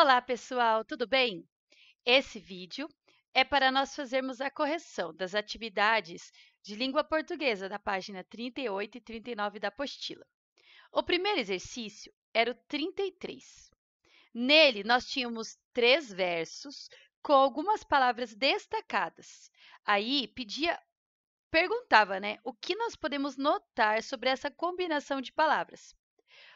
Olá, pessoal, tudo bem? Esse vídeo é para nós fazermos a correção das atividades de língua portuguesa da página 38 e 39 da apostila. O primeiro exercício era o 33. Nele, nós tínhamos 3 versos com algumas palavras destacadas. Aí, perguntava, né, o que nós podemos notar sobre essa combinação de palavras.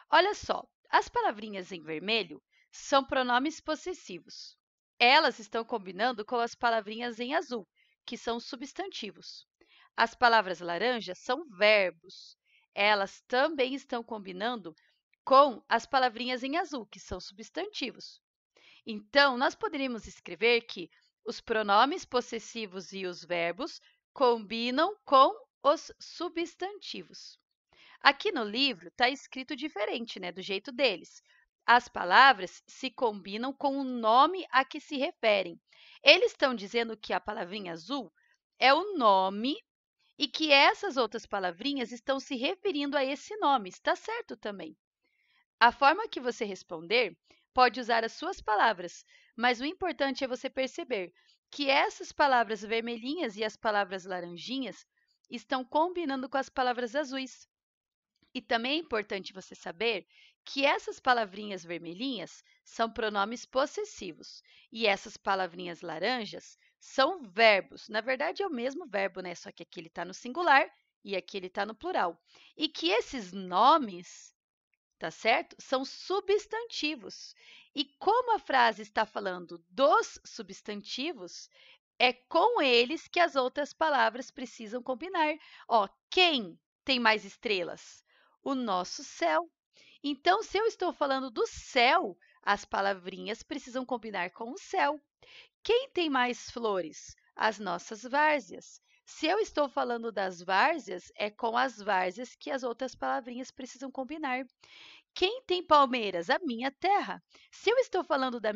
Olha só, as palavrinhas em vermelho são pronomes possessivos. Elas estão combinando com as palavrinhas em azul, que são substantivos. As palavras laranja são verbos. Elas também estão combinando com as palavrinhas em azul, que são substantivos. Então, nós poderíamos escrever que os pronomes possessivos e os verbos combinam com os substantivos. Aqui no livro está escrito diferente, né, do jeito deles. As palavras se combinam com o nome a que se referem. Eles estão dizendo que a palavrinha azul é o nome e que essas outras palavrinhas estão se referindo a esse nome. Está certo também. A forma que você responder pode usar as suas palavras, mas o importante é você perceber que essas palavras vermelhinhas e as palavras laranjinhas estão combinando com as palavras azuis. E também é importante você saber que essas palavrinhas vermelhinhas são pronomes possessivos e essas palavrinhas laranjas são verbos. Na verdade, é o mesmo verbo, né? Só que aqui ele está no singular e aqui ele está no plural. E que esses nomes, tá certo? São substantivos. E como a frase está falando dos substantivos, é com eles que as outras palavras precisam combinar. Ó, quem tem mais estrelas? O nosso céu. Então, se eu estou falando do céu, as palavrinhas precisam combinar com o céu. Quem tem mais flores? As nossas várzeas. Se eu estou falando das várzeas, é com as várzeas que as outras palavrinhas precisam combinar. Quem tem palmeiras? A minha terra. Se eu estou falando da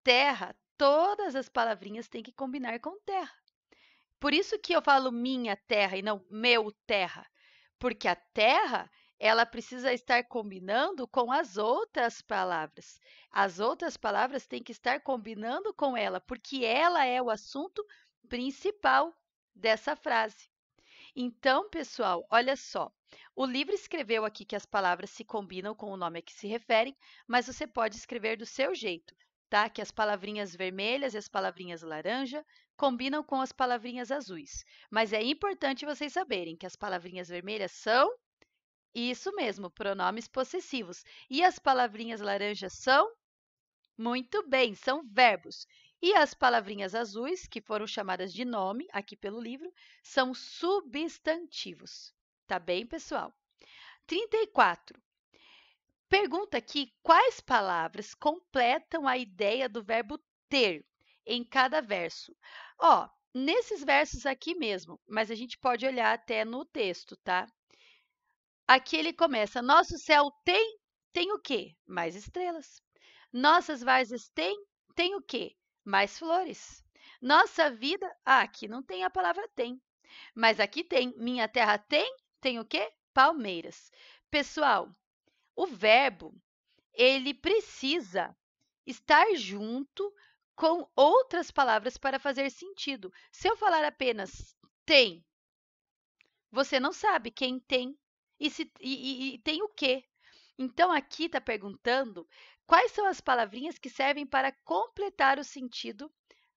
terra, todas as palavrinhas têm que combinar com terra. Por isso que eu falo minha terra e não meu terra, porque a terra ela precisa estar combinando com as outras palavras. As outras palavras têm que estar combinando com ela, porque ela é o assunto principal dessa frase. Então, pessoal, olha só. O livro escreveu aqui que as palavras se combinam com o nome a que se referem, mas você pode escrever do seu jeito, tá? Que as palavrinhas vermelhas e as palavrinhas laranja combinam com as palavrinhas azuis. Mas é importante vocês saberem que as palavrinhas vermelhas são, isso mesmo, pronomes possessivos. E as palavrinhas laranjas são, muito bem, são verbos. E as palavrinhas azuis, que foram chamadas de nome aqui pelo livro, são substantivos. Tá bem, pessoal? 34. Pergunta aqui quais palavras completam a ideia do verbo ter em cada verso. Ó, nesses versos aqui mesmo, mas a gente pode olhar até no texto, tá? Aqui ele começa, nosso céu tem o quê? Mais estrelas. Nossas várzeas tem o quê? Mais flores. Nossa vida, aqui não tem a palavra tem, mas aqui tem, minha terra tem o quê? Palmeiras. Pessoal, o verbo, ele precisa estar junto com outras palavras para fazer sentido. Se eu falar apenas tem, você não sabe quem tem e tem o quê. Então, aqui está perguntando quais são as palavrinhas que servem para completar o sentido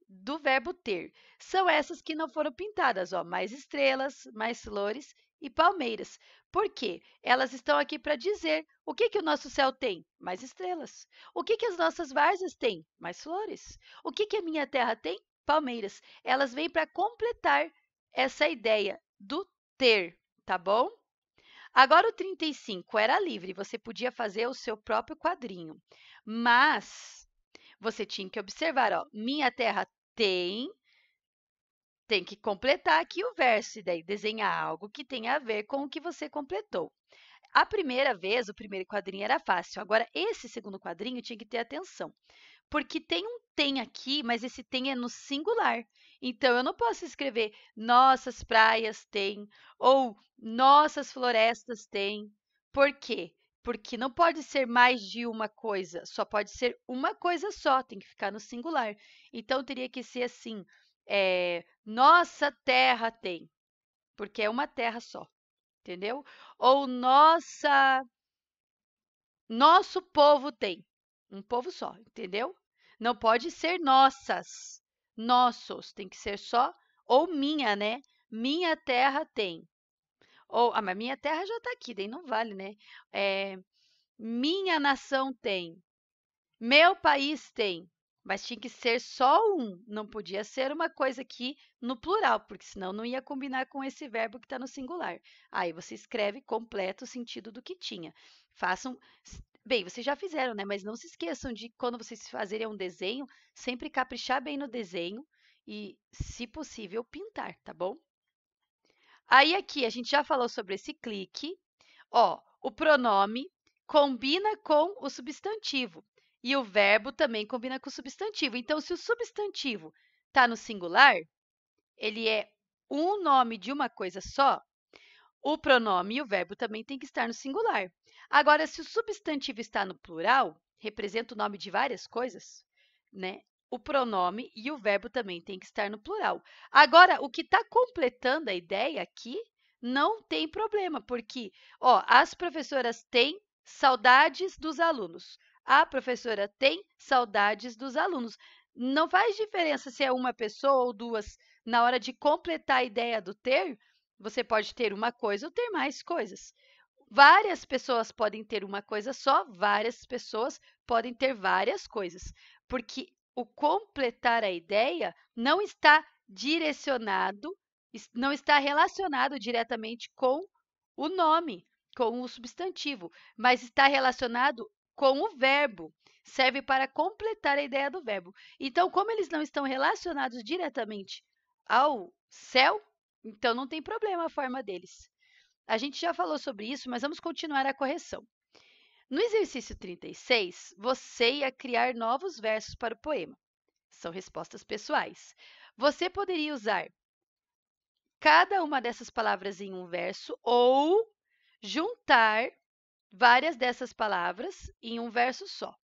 do verbo ter. São essas que não foram pintadas, ó, mais estrelas, mais flores e palmeiras. Por quê? Elas estão aqui para dizer o que o nosso céu tem? Mais estrelas. O que as nossas várzeas têm? Mais flores. O que a minha terra tem? Palmeiras. Elas vêm para completar essa ideia do ter, tá bom? Agora, o 35 era livre, você podia fazer o seu próprio quadrinho, mas você tinha que observar, ó, minha terra tem que completar aqui o verso e daí desenhar algo que tenha a ver com o que você completou. A primeira vez, o primeiro quadrinho era fácil, agora esse segundo quadrinho tinha que ter atenção, porque tem um tem aqui, mas esse tem é no singular. Então, eu não posso escrever nossas praias têm ou nossas florestas têm. Por quê? porque não pode ser mais de uma coisa, só pode ser uma coisa só, tem que ficar no singular. Então, teria que ser assim, nossa terra tem, porque é uma terra só, entendeu? Ou nosso povo tem, um povo só, entendeu? Não pode ser nossas, nossos, tem que ser só, ou minha, né? Minha terra tem. Ou, mas minha terra já tá aqui, daí não vale, né? Minha nação tem. Meu país tem. Mas tinha que ser só um, não podia ser uma coisa aqui no plural, porque senão não ia combinar com esse verbo que está no singular. Aí você escreve completo o sentido do que tinha. Façam. Bem, vocês já fizeram, né? Mas não se esqueçam de, quando vocês fazerem um desenho, sempre caprichar bem no desenho e, se possível, pintar, tá bom? Aí aqui a gente já falou sobre esse clique. Ó, o pronome combina com o substantivo e o verbo também combina com o substantivo. Então, se o substantivo está no singular, ele é um nome de uma coisa só, o pronome e o verbo também tem que estar no singular. Agora, se o substantivo está no plural, representa o nome de várias coisas, né? O pronome e o verbo também tem que estar no plural. Agora, o que está completando a ideia aqui não tem problema, porque as professoras têm saudades dos alunos. A professora tem saudades dos alunos. Não faz diferença se é uma pessoa ou duas. Na hora de completar a ideia do ter, você pode ter uma coisa ou ter mais coisas. Várias pessoas podem ter uma coisa só, várias pessoas podem ter várias coisas, porque o completar a ideia não está direcionado, não está relacionado diretamente com o nome, com o substantivo, mas está relacionado com o verbo. Serve para completar a ideia do verbo. Então, como eles não estão relacionados diretamente ao céu, então não tem problema a forma deles. A gente já falou sobre isso, mas vamos continuar a correção. No exercício 36, você ia criar novos versos para o poema. São respostas pessoais. Você poderia usar cada uma dessas palavras em um verso ou juntar várias dessas palavras em um verso só.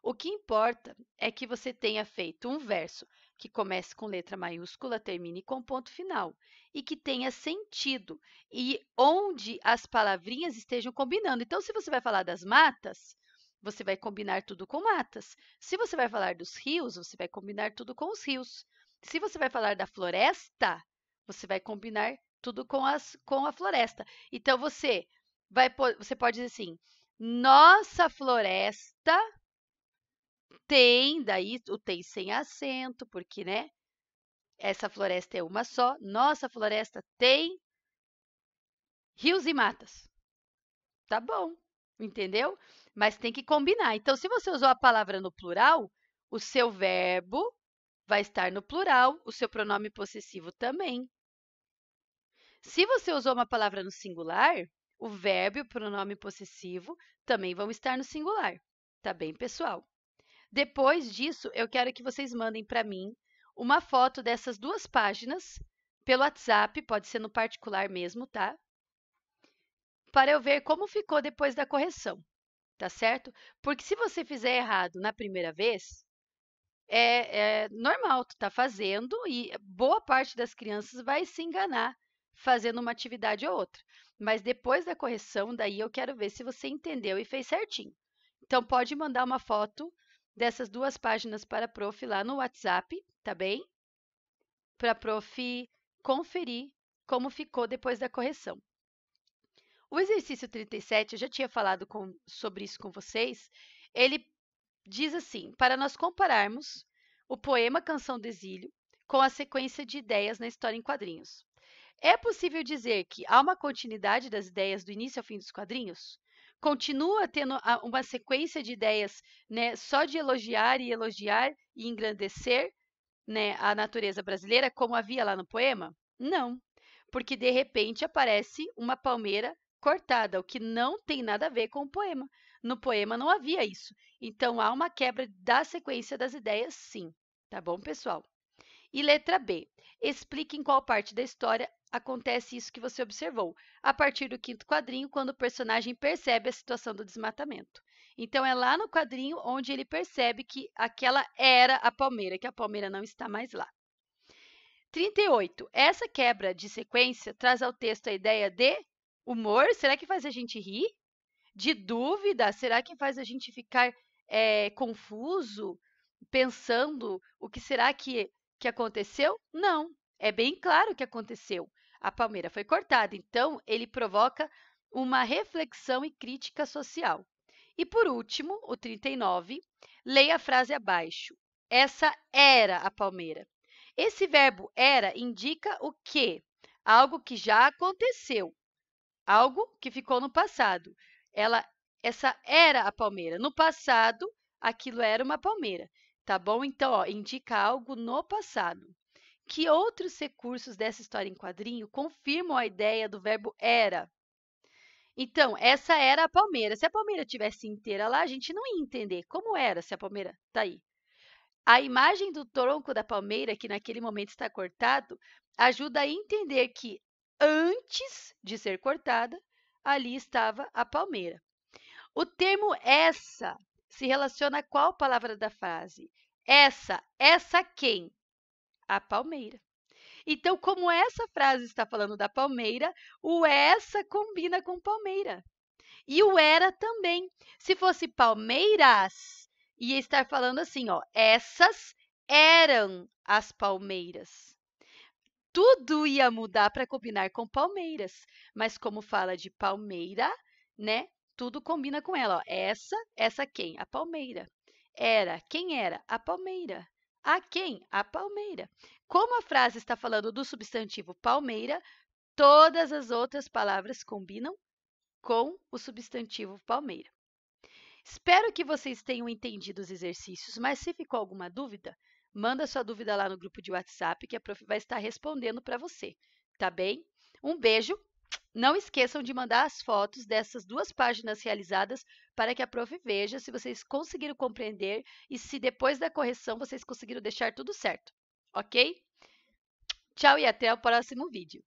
O que importa é que você tenha feito um verso que comece com letra maiúscula, termine com ponto final e que tenha sentido e onde as palavrinhas estejam combinando. Então, se você vai falar das matas, você vai combinar tudo com matas. Se você vai falar dos rios, você vai combinar tudo com os rios. Se você vai falar da floresta, você vai combinar tudo com a floresta. Então, você pode dizer assim: nossa floresta tem, daí o tem sem acento, porque, né? Essa floresta é uma só. Nossa floresta tem rios e matas. Tá bom, entendeu? Mas tem que combinar. Então, se você usou a palavra no plural, o seu verbo vai estar no plural, o seu pronome possessivo também. Se você usou uma palavra no singular, o verbo e o pronome possessivo também vão estar no singular. Tá bem, pessoal? Depois disso, eu quero que vocês mandem para mim uma foto dessas duas páginas pelo WhatsApp, pode ser no particular mesmo, tá? Para eu ver como ficou depois da correção, tá certo? Porque se você fizer errado na primeira vez, é normal, tu tá fazendo e boa parte das crianças vai se enganar fazendo uma atividade ou outra. Mas depois da correção, daí eu quero ver se você entendeu e fez certinho. Então, pode mandar uma foto dessas duas páginas para a prof lá no WhatsApp, tá bem? Para a prof conferir como ficou depois da correção. O exercício 37, eu já tinha falado sobre isso com vocês, ele diz assim, para nós compararmos o poema Canção do Exílio com a sequência de ideias na história em quadrinhos. É possível dizer que há uma continuidade das ideias do início ao fim dos quadrinhos? Continua tendo uma sequência de ideias, né, só de elogiar e engrandecer, né, a natureza brasileira, como havia lá no poema? Não, porque de repente aparece uma palmeira cortada, o que não tem nada a ver com o poema. No poema não havia isso. Então há uma quebra da sequência das ideias, sim. Tá bom, pessoal? E letra B, explique em qual parte da história acontece isso que você observou, a partir do quinto quadrinho, quando o personagem percebe a situação do desmatamento. Então, é lá no quadrinho onde ele percebe que aquela era a palmeira, que a palmeira não está mais lá. 38. Essa quebra de sequência traz ao texto a ideia de humor. Será que faz a gente rir? De dúvida? Será que faz a gente ficar confuso, pensando o que será que aconteceu? Não, é bem claro o que aconteceu. A palmeira foi cortada, então ele provoca uma reflexão e crítica social. E por último, o 39, leia a frase abaixo. Essa era a palmeira. Esse verbo era indica o quê? Algo que já aconteceu, algo que ficou no passado. Essa era a palmeira. No passado, aquilo era uma palmeira, tá bom? Então, ó, indica algo no passado. Que outros recursos dessa história em quadrinho confirmam a ideia do verbo era? Então, essa era a palmeira. Se a palmeira tivesse inteira lá, a gente não ia entender como era se a palmeira está aí. A imagem do tronco da palmeira, que naquele momento está cortado, ajuda a entender que antes de ser cortada, ali estava a palmeira. O termo essa se relaciona a qual palavra da frase? Essa quem? A palmeira. Então, como essa frase está falando da palmeira, o essa combina com palmeira. E o era também. Se fosse palmeiras, ia estar falando assim, ó, essas eram as palmeiras. Tudo ia mudar para combinar com palmeiras, mas como fala de palmeira, né? Tudo combina com ela, ó. Essa quem? A palmeira. Era, quem era? A palmeira. A quem? A palmeira. Como a frase está falando do substantivo palmeira, todas as outras palavras combinam com o substantivo palmeira. Espero que vocês tenham entendido os exercícios, mas se ficou alguma dúvida, manda sua dúvida lá no grupo de WhatsApp que a prof vai estar respondendo para você, tá bem? Um beijo! Não esqueçam de mandar as fotos dessas duas páginas realizadas para que a prof veja se vocês conseguiram compreender e se depois da correção vocês conseguiram deixar tudo certo, ok? Tchau e até o próximo vídeo!